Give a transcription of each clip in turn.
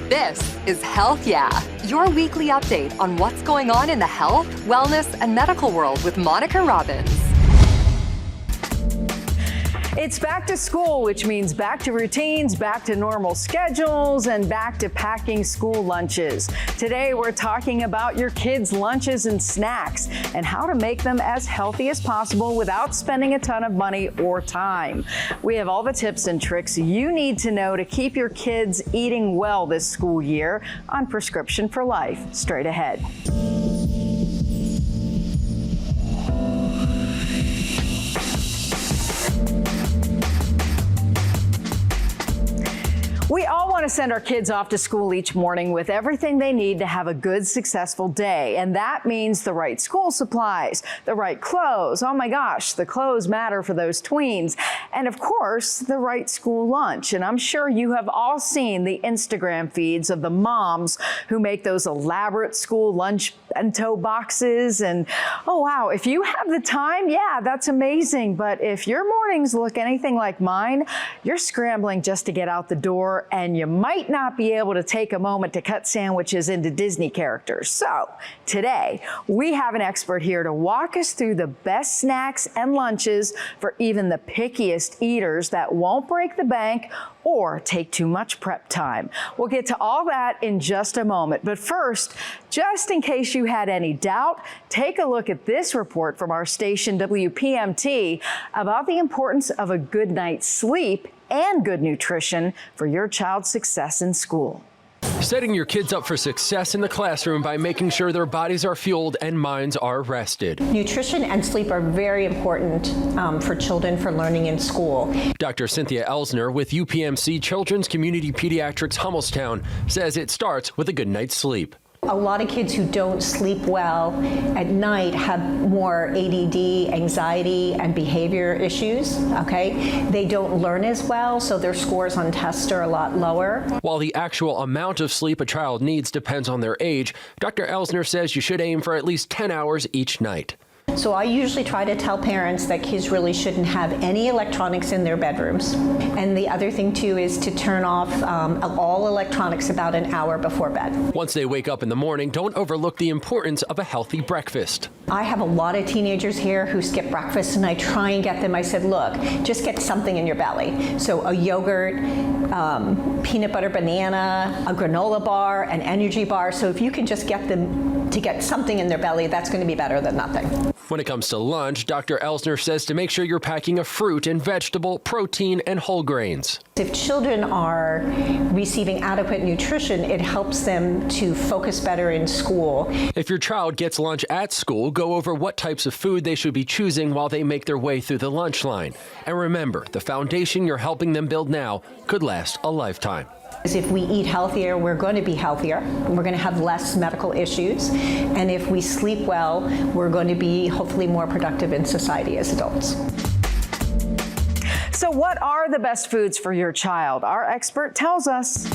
This is Health Yeah, your weekly update on what's going on in the health, wellness, and medical world with Monica Robbins. It's back to school, which means back to routines, back to normal schedules, and back to packing school lunches. Today, we're talking about your kids' lunches and snacks and how to make them as healthy as possible without spending a ton of money or time. We have all the tips and tricks you need to know to keep your kids eating well this school year on Prescription for Life. Straight ahead. We all want to send our kids off to school each morning with everything they need to have a good, successful day. And that means the right school supplies, the right clothes. Oh my gosh, the clothes matter for those tweens. And of course, the right school lunch. And I'm sure you have all seen the Instagram feeds of the moms who make those elaborate school lunch bento boxes. And oh wow, if you have the time, yeah, that's amazing. But if your mornings look anything like mine, you're scrambling just to get out the door, and you might not be able to take a moment to cut sandwiches into Disney characters. So today, we have an expert here to walk us through the best snacks and lunches for even the pickiest eaters that won't break the bank or take too much prep time. We'll get to all that in just a moment. But first, just in case you had any doubt, take a look at this report from our station WPMT about the importance of a good night's sleep and good nutrition for your child's success in school. Setting your kids up for success in the classroom by making sure their bodies are fueled and minds are rested. Nutrition and sleep are very important for children for learning in school. Dr. Cynthia Elsner with UPMC Children's Community Pediatrics Hummelstown says it starts with a good night's sleep. A lot of kids who don't sleep well at night have more ADD, anxiety, and behavior issues, okay? They don't learn as well, so their scores on tests are a lot lower. While the actual amount of sleep a child needs depends on their age, Dr. Elsner says you should aim for at least 10 hours each night. So I usually try to tell parents that kids really shouldn't have any electronics in their bedrooms. And the other thing too is to turn off all electronics about an hour before bed. Once they wake up in the morning, don't overlook the importance of a healthy breakfast. I have a lot of teenagers here who skip breakfast, and I try and get them, I said, look, just get something in your belly. So a yogurt, peanut butter banana, a granola bar, an energy bar. So if you can just get them to get something in their belly, that's going to be better than nothing. When it comes to lunch, Dr. Elsner says to make sure you're packing a fruit and vegetable, protein, and whole grains. If children are receiving adequate nutrition, it helps them to focus better in school. If your child gets lunch at school, go over what types of food they should be choosing while they make their way through the lunch line. And remember, the foundation you're helping them build now could last a lifetime. If we eat healthier, we're going to be healthier. We're going to have less medical issues. And if we sleep well, we're going to be hopefully more productive in society as adults. So what are the best foods for your child? Our expert tells us.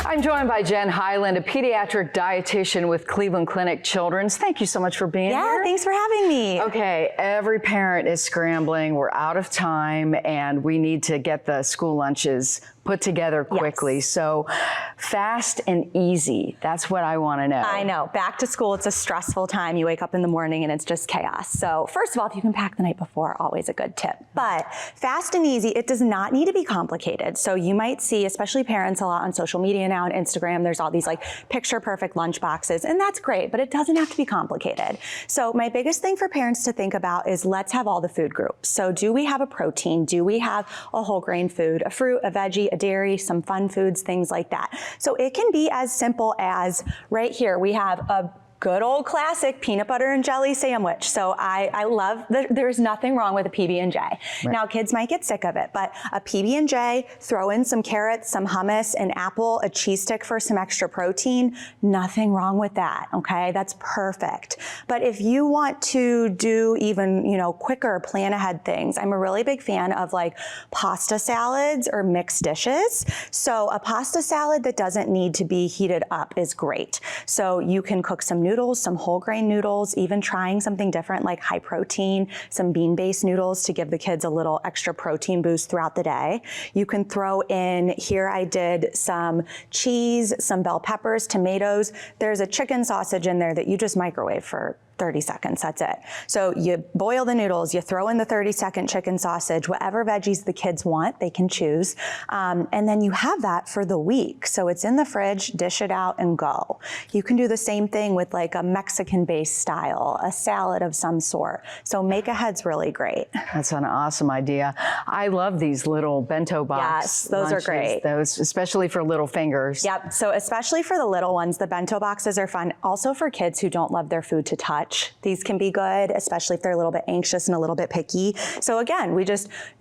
I'm joined by Jen Highland, a pediatric dietitian with Cleveland Clinic Children's. Thank you so much for being here. Yeah, thanks for having me. Okay, every parent is scrambling. We're out of time, and we need to get the school lunches put together quickly. Yes. So fast and easy, that's what I want to know. I know. Back to school, it's a stressful time. You wake up in the morning and it's just chaos. So first of all, if you can pack the night before, always a good tip. But fast and easy, it does not need to be complicated. So you might see, especially parents a lot on social media now and Instagram, there's all these like picture perfect lunch boxes, and that's great, but it doesn't have to be complicated. So my biggest thing for parents to think about is let's have all the food groups. So do we have a protein? Do we have a whole grain food, a fruit, a veggie, a dairy, some fun foods, things like that. So it can be as simple as right here, we have a good old classic peanut butter and jelly sandwich. So I love that. There's nothing wrong with a PB&J. Right. Now kids might get sick of it, but a PB&J, throw in some carrots, some hummus, an apple, a cheese stick for some extra protein. Nothing wrong with that. Okay, that's perfect. But if you want to do even, quicker plan ahead things, I'm a really big fan of like pasta salads or mixed dishes. So a pasta salad that doesn't need to be heated up is great. So you can cook some noodles, some whole grain noodles, even trying something different like high protein, some bean-based noodles to give the kids a little extra protein boost throughout the day. You can throw in, here I did some cheese, some bell peppers, tomatoes. There's a chicken sausage in there that you just microwave for 30 seconds, that's it. So you boil the noodles, you throw in the 30-second chicken sausage, whatever veggies the kids want, they can choose. And then you have that for the week. So it's in the fridge, dish it out and go. You can do the same thing with like a Mexican-based style, a salad of some sort. So make ahead's really great. That's an awesome idea. I love these little bento box Yes, those lunches, are great. Those, especially for little fingers. Yep, so especially for the little ones, the bento boxes are fun. Also for kids who don't love their food to touch. These can be good, especially if they're a little bit anxious and a little bit picky. So again,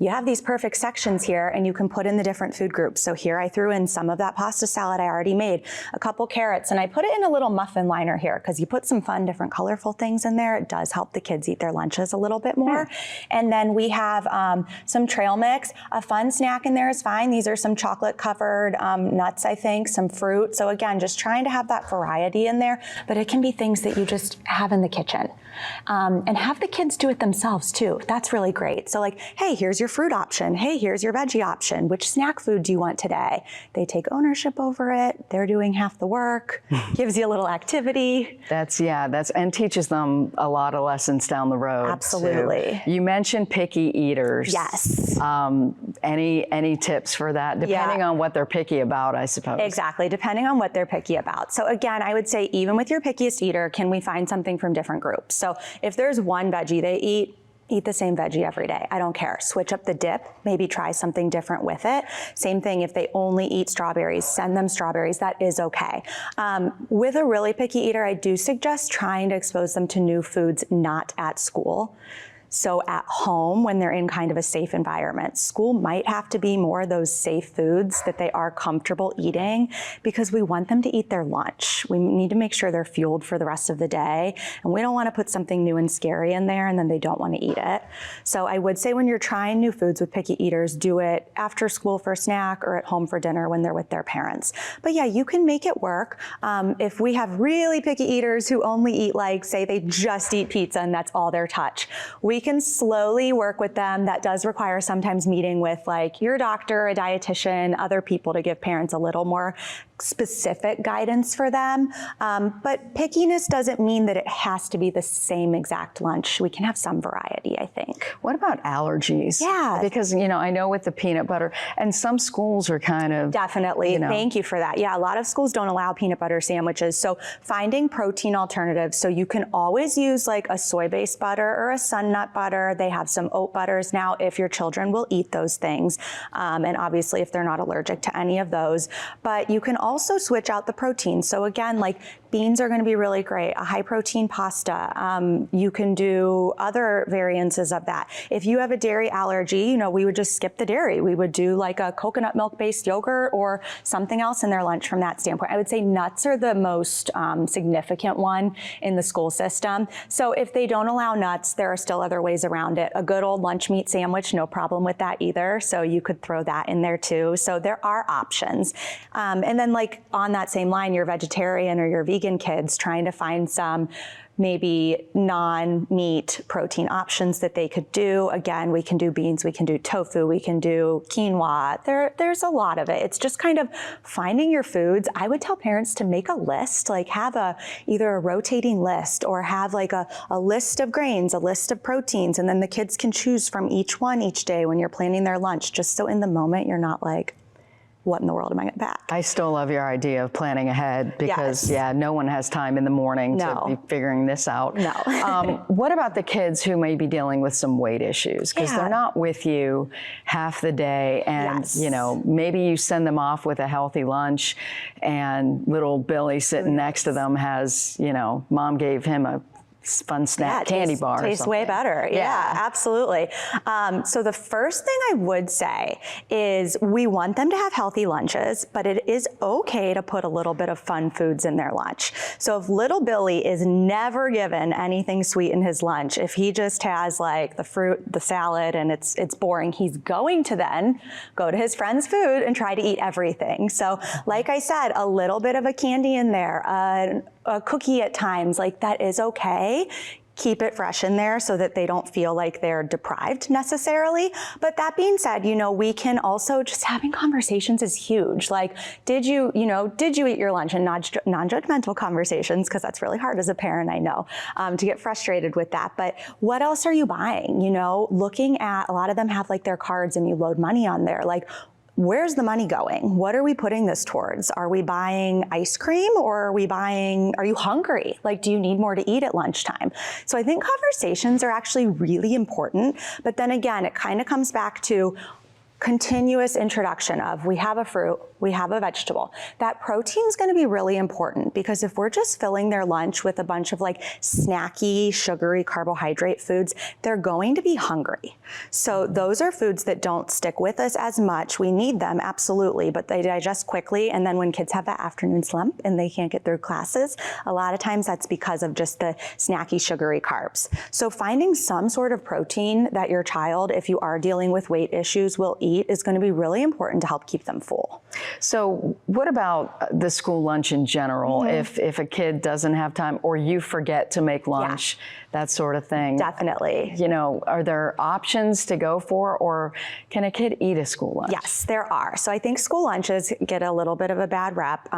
you have these perfect sections here and you can put in the different food groups. So here I threw in some of that pasta salad I already made, a couple carrots, and I put it in a little muffin liner here because you put some fun, different colorful things in there. It does help the kids eat their lunches a little bit more. And then we have some trail mix. A fun snack in there is fine. These are some chocolate covered nuts, I think, some fruit. So again, just trying to have that variety in there, but it can be things that you just have in the kitchen. And have the kids do it themselves too. That's really great. So like, hey, here's your fruit option. Hey, here's your veggie option. Which snack food do you want today? They take ownership over it. They're doing half the work. Gives you a little activity. And teaches them a lot of lessons down the road. Absolutely. Too. You mentioned picky eaters. Yes. Any tips for that? Depending on what they're picky about, I suppose. Exactly, depending on what they're picky about. So again, I would say even with your pickiest eater, can we find something from different groups? So if there's one veggie they eat the same veggie every day. I don't care. Switch up the dip, maybe try something different with it. Same thing if they only eat strawberries, send them strawberries. That is okay. With a really picky eater, I do suggest trying to expose them to new foods not at school. So at home, when they're in kind of a safe environment, school might have to be more of those safe foods that they are comfortable eating because we want them to eat their lunch. We need to make sure they're fueled for the rest of the day. And we don't want to put something new and scary in there and then they don't want to eat it. So I would say when you're trying new foods with picky eaters, do it after school for a snack or at home for dinner when they're with their parents. But yeah, you can make it work. If we have really picky eaters who only eat, like, say they just eat pizza and that's all their touch, we can slowly work with them. That does require sometimes meeting with like your doctor, a dietitian, other people to give parents a little more specific guidance for them. But pickiness doesn't mean that it has to be the same exact lunch. We can have some variety, I think. What about allergies? Yeah. Because, I know with the peanut butter, and some schools are kind of... Definitely. Thank you for that. Yeah, a lot of schools don't allow peanut butter sandwiches. So finding protein alternatives. So you can always use like a soy-based butter or a sun nut butter. They have some oat butters now if your children will eat those things. And obviously if they're not allergic to any of those. But you can also switch out the protein. So again, like beans are going to be really great. A high protein pasta. You can do other variances of that. If you have a dairy allergy, we would just skip the dairy. We would do like a coconut milk based yogurt or something else in their lunch from that standpoint. I would say nuts are the most significant one in the school system. So if they don't allow nuts, there are still other ways around it. A good old lunch meat sandwich, no problem with that either. So you could throw that in there too. So there are options. And then like on that same line, your vegetarian or your vegan kids, trying to find some maybe non-meat protein options that they could do. Again, we can do beans, we can do tofu, we can do quinoa. There's a lot of it. It's just kind of finding your foods. I would tell parents to make a list, like have either a rotating list or have like a list of grains, a list of proteins, and then the kids can choose from each one each day when you're planning their lunch, just so in the moment you're not like, what in the world am I going to pack? I still love your idea of planning ahead because, no one has time in the morning to be figuring this out. No. What about the kids who may be dealing with some weight issues? Because they're not with you half the day and, maybe you send them off with a healthy lunch and little Billy sitting next to them has, mom gave him a fun snack candy bar. Tastes way better. Yeah, absolutely. So the first thing I would say is we want them to have healthy lunches, but it is okay to put a little bit of fun foods in their lunch. So if little Billy is never given anything sweet in his lunch, if he just has like the fruit, the salad, and it's boring, he's going to then go to his friend's food and try to eat everything. So like I said, a little bit of a candy in there, a cookie at times, like that is okay. Keep it fresh in there so that they don't feel like they're deprived necessarily. But that being said, we can also, just having conversations is huge. Like, did you eat your lunch? And non-judgmental conversations, because that's really hard as a parent, I know, to get frustrated with that. But what else are you buying? Looking at, a lot of them have like their cards and you load money on there. Like, where's the money going? What are we putting this towards? Are we buying ice cream, or are you hungry? Like, do you need more to eat at lunchtime? So I think conversations are actually really important. But then again, it kind of comes back to continuous introduction of, we have a fruit, we have a vegetable. That protein is going to be really important, because if we're just filling their lunch with a bunch of like snacky, sugary carbohydrate foods, they're going to be hungry. So those are foods that don't stick with us as much. We need them, absolutely, but they digest quickly. And then when kids have that afternoon slump and they can't get through classes, a lot of times that's because of just the snacky, sugary carbs. So finding some sort of protein that your child, if you are dealing with weight issues, will eat is going to be really important to help keep them full. So what about the school lunch in general? If a kid doesn't have time, or you forget to make lunch, that sort of thing. Definitely. Are there options to go for, or can a kid eat a school lunch? Yes, there are. So I think school lunches get a little bit of a bad rep.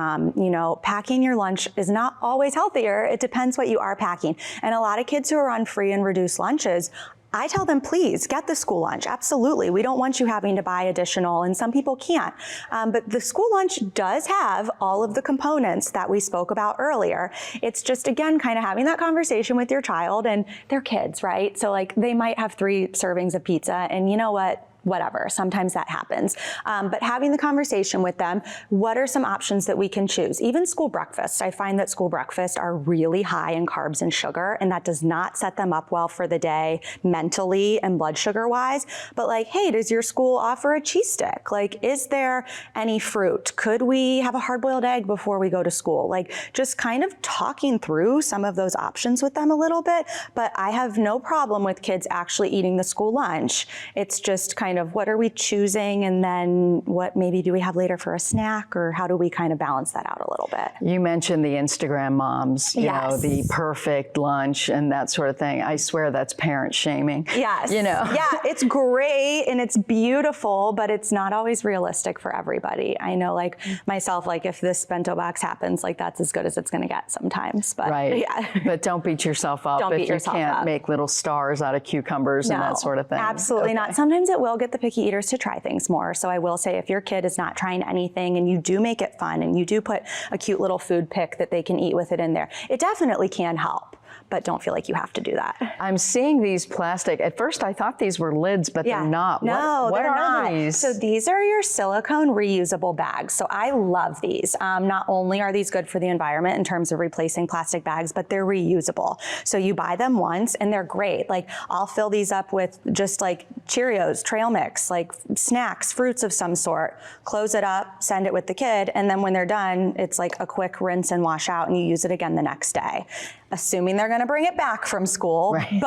Packing your lunch is not always healthier. It depends what you are packing. And a lot of kids who are on free and reduced lunches, I tell them, please get the school lunch. Absolutely. We don't want you having to buy additional, and some people can't. But the school lunch does have all of the components that we spoke about earlier. It's just, again, kind of having that conversation with your child, and they're kids, right? So like, they might have 3 servings of pizza, and you know what? Whatever, sometimes that happens. But having the conversation with them, what are some options that we can choose? Even school breakfast. I find that school breakfasts are really high in carbs and sugar, and that does not set them up well for the day mentally and blood sugar wise. But like, hey, does your school offer a cheese stick? Like, is there any fruit? Could we have a hard-boiled egg before we go to school? Like, just kind of talking through some of those options with them a little bit. But I have no problem with kids actually eating the school lunch. It's just kind of, what are we choosing, and then what maybe do we have later for a snack, or how do we kind of balance that out a little bit? You mentioned the Instagram moms, Yes. the perfect lunch and that sort of thing. I swear that's parent shaming. Yes. Yeah, it's great and it's beautiful, but it's not always realistic for everybody. I know, like myself, like if this bento box happens, like that's as good as it's going to get sometimes. But right. Yeah. But don't beat yourself up Don't if beat you yourself can't up. make little stars out of cucumbers and that sort of thing. Absolutely not. Sometimes it will get the picky eaters to try things more. So I will say, if your kid is not trying anything and you do make it fun and you do put a cute little food pick that they can eat with it in there, it definitely can help. But don't feel like you have to do that. I'm seeing these plastic. At first, I thought these were lids, but they're not. No, what they're are not. these? So these are your silicone reusable bags. So I love these. Not only are these good for the environment in terms of replacing plastic bags, but they're reusable. So you buy them once and they're great. Like, I'll fill these up with just like Cheerios, trail mix, like snacks, fruits of some sort, close it up, send it with the kid. And then when they're done, it's like a quick rinse and wash out, and you use it again the next day. Assuming they're going to bring it back from school, right.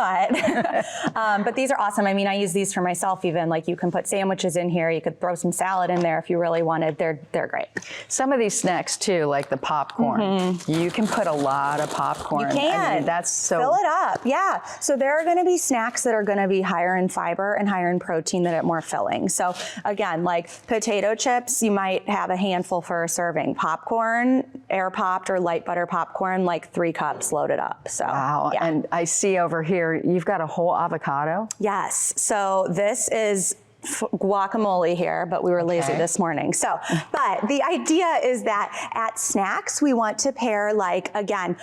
but these are awesome. I mean, I use these for myself even. Like, you can put sandwiches in here. You could throw some salad in there if you really wanted. They're great. Some of these snacks too, like the popcorn, you can put a lot of popcorn. You can. I mean, that's so. Fill it up, yeah. So there are going to be snacks that are going to be higher in fiber and higher in protein that are more filling. So again, like potato chips, you might have a handful for a serving. Popcorn, air popped or light butter popcorn, like 3 cups loaded up. So wow. yeah. And I see over here, you've got a whole avocado. Yes. So this is guacamole here, but we were lazy this morning. So, but the idea is that at snacks, we want to pair, like, again,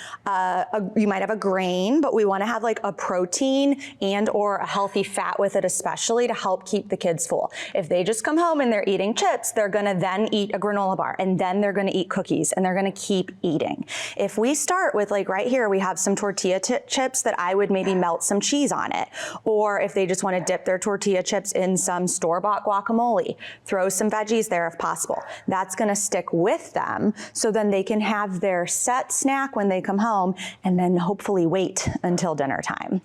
you might have a grain, but we want to have like a protein and or a healthy fat with it, especially to help keep the kids full. If they just come home and they're eating chips, they're going to then eat a granola bar, and then they're going to eat cookies, and they're going to keep eating. If we start with, like, right here, we have some tortilla chips that I would maybe melt some cheese on it. Or if they just want to dip their tortilla chips in some store-bought guacamole, throw some veggies there if possible. That's going to stick with them, so then they can have their set snack when they come home, and then hopefully wait until dinner time.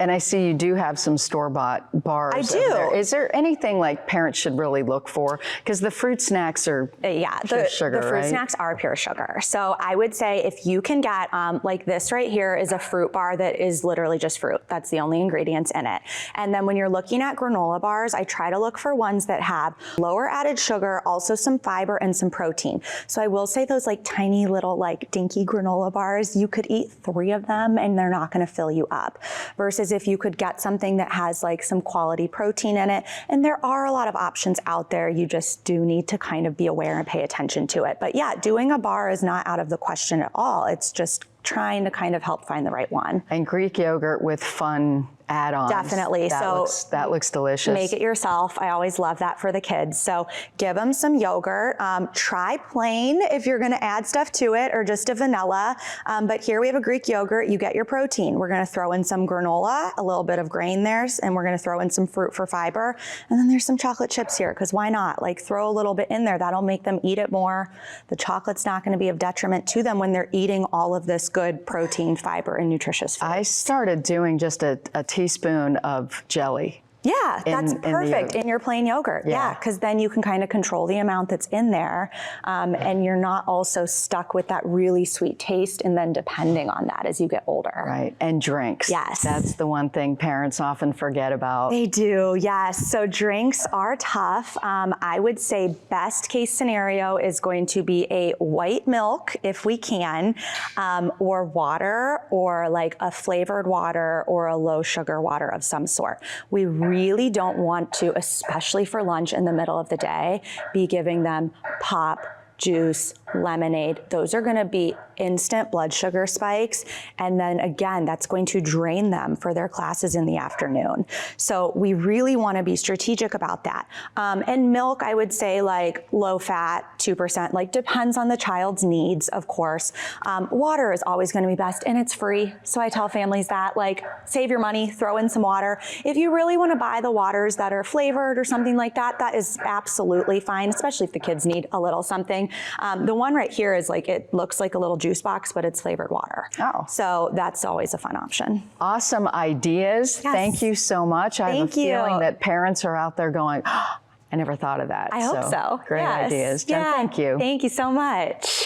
And I see you do have some store-bought bars. I do. Over there. Is there anything like parents should really look for? Because the fruit snacks are pure sugar, the fruit right? snacks are pure sugar. So I would say if you can get, like this right here is a fruit bar that is literally just fruit. That's the only ingredients in it. And then when you're looking at granola bars, I try to look for ones that have lower added sugar, also some fiber and some protein. So I will say those like tiny little like dinky granola bars, you could eat 3 of them and they're not going to fill you up. Versus if you could get something that has like some quality protein in it. And there are a lot of options out there. You just do need to kind of be aware and pay attention to it. But yeah, doing a bar is not out of the question at all. It's just trying to kind of help find the right one. And Greek yogurt with fun add-ons. Definitely. That looks delicious. Make it yourself. I always love that for the kids. So give them some yogurt. Try plain if you're going to add stuff to it, or just a vanilla. But here we have a Greek yogurt. You get your protein. We're going to throw in some granola, a little bit of grain there, and we're going to throw in some fruit for fiber. And then there's some chocolate chips here, because why not? Like, throw a little bit in there. That'll make them eat it more. The chocolate's not going to be of detriment to them when they're eating all of this good protein, fiber, and nutritious food. I started doing just a teaspoon of jelly. Yeah, that's perfect in your plain yogurt. Yeah, because then you can kind of control the amount that's in there, and you're not also stuck with that really sweet taste and then depending on that as you get older. Right, and drinks. Yes. That's the one thing parents often forget about. They do, yes. So drinks are tough. I would say best case scenario is going to be a white milk, if we can, or water, or like a flavored water or a low sugar water of some sort. We really don't want to, especially for lunch in the middle of the day, be giving them pop, juice, lemonade. Those are going to be instant blood sugar spikes. And then again, that's going to drain them for their classes in the afternoon. So we really want to be strategic about that. And milk, I would say like low fat, 2%, like depends on the child's needs, of course. Water is always going to be best, and it's free. So I tell families that, like, save your money, throw in some water. If you really want to buy the waters that are flavored or something like that, that is absolutely fine, especially if the kids need a little something. The one right here is like, it looks like a little juice box, but it's flavored water. Oh. So that's always a fun option. Awesome ideas. Yes. Thank you so much. I have a feeling that parents are out there going, oh, I never thought of that. I hope so. Great ideas. Jen, yeah. thank you. Thank you so much.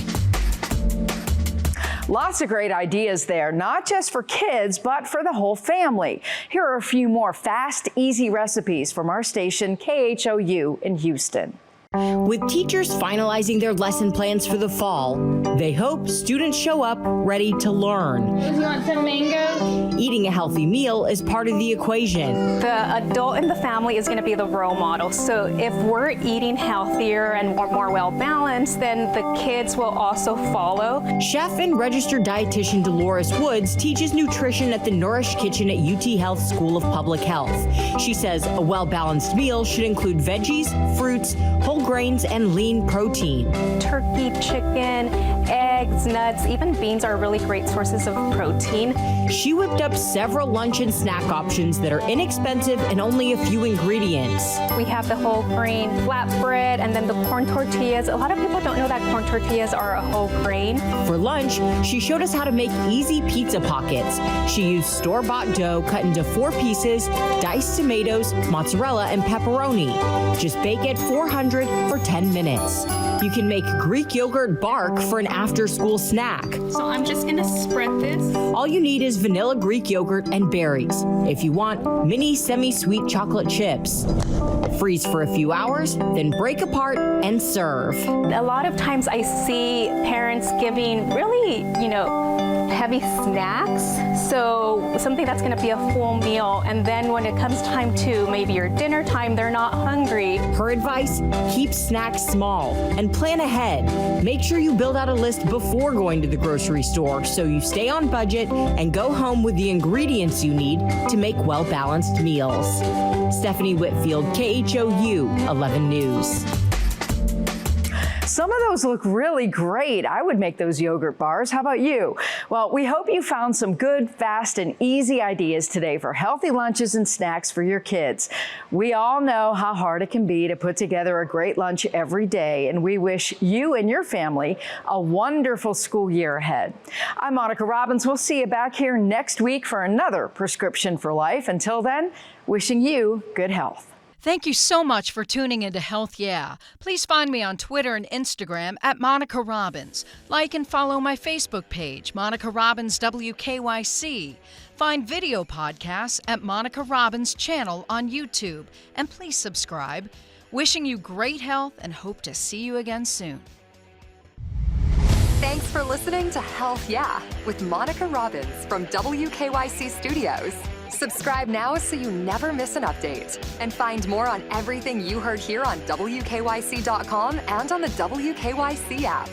Lots of great ideas there, not just for kids, but for the whole family. Here are a few more fast, easy recipes from our station, KHOU in Houston. With teachers finalizing their lesson plans for the fall, they hope students show up ready to learn. You want some mangoes? Eating a healthy meal is part of the equation. The adult in the family is going to be the role model. So if we're eating healthier and more well-balanced, then the kids will also follow. Chef and registered dietitian Dolores Woods teaches nutrition at the Nourish Kitchen at UT Health School of Public Health. She says a well-balanced meal should include veggies, fruits, whole grains, and lean protein. Turkey, chicken, eggs, nuts, even beans are really great sources of protein. She whipped up several lunch and snack options that are inexpensive and only a few ingredients. We have the whole grain flatbread and then the corn tortillas. A lot of people don't know that corn tortillas are a whole grain. For lunch, she showed us how to make easy pizza pockets. She used store-bought dough cut into 4 pieces, diced tomatoes, mozzarella, and pepperoni. Just bake at 400 for 10 minutes. You can make Greek yogurt bark for an after-school snack. So I'm just gonna spread this. All you need is vanilla Greek yogurt and berries. If you want, mini semi-sweet chocolate chips. Freeze for a few hours, then break apart and serve. A lot of times I see parents giving really, heavy snacks. So something that's going to be a full meal. And then when it comes time to maybe your dinner time, they're not hungry. Her advice, keep snacks small and plan ahead. Make sure you build out a list before going to the grocery store so you stay on budget and go home with the ingredients you need to make well-balanced meals. Stephanie Whitfield, KHOU 11 News. Some of those look really great. I would make those yogurt bars. How about you? Well, we hope you found some good, fast, and easy ideas today for healthy lunches and snacks for your kids. We all know how hard it can be to put together a great lunch every day, and we wish you and your family a wonderful school year ahead. I'm Monica Robbins. We'll see you back here next week for another Prescription for Life. Until then, wishing you good health. Thank you so much for tuning into Health Yeah. Please find me on Twitter and Instagram at Monica Robbins. Like and follow my Facebook page, Monica Robbins WKYC. Find video podcasts at Monica Robbins channel on YouTube. And please subscribe. Wishing you great health and hope to see you again soon. Thanks for listening to Health Yeah with Monica Robbins from WKYC Studios. Subscribe now so you never miss an update. And find more on everything you heard here on WKYC.com and on the WKYC app.